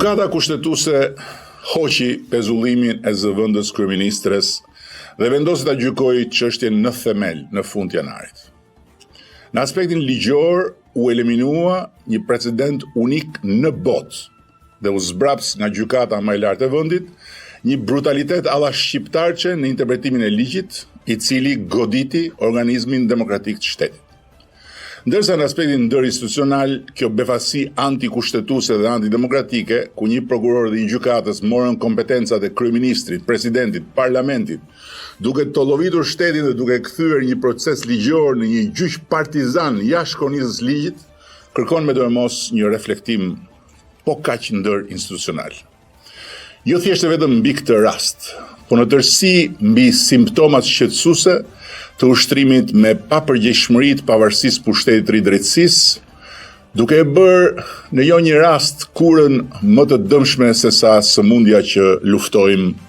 Gjykata kushtetuese hoqi pezullimin e zëvendës kryeministres dhe vendosi ta gjykojë çështjen në themel në fund janarit. Në aspektin ligjor u eliminua një precedent unik në botë dhe u zbraps nga gjykata më e lartë e vendit një brutalitet alla shqiptarçe në interpretimin e ligjit, i cili goditi organizmin demokratik të shtetit. Ndërsa në aspektin ndërinstitucional, kjo befasi antikushtetuese dhe antidemokratike, ku një prokuror dhe një gjykatës morën kompetencat e kryeministrit, presidentit, parlamentit, duke tollovitur shtetin dhe duke kthyer një proces ligjor në një gjyq partizan jashtë kornizës ligjit, kërkon me dorëmos një reflektim po kaq ndërinstitucional. Jo thjesht vetëm mbi këtë rast, por në tërësi mbi simptomat shqetësuese të ushtrimit me papërgjegjshmëritë pavarësisë pushtetit të drejtësisë, duke e bërë në jo një rast kurën më të dëmshme se sa sëmundja që luftojmë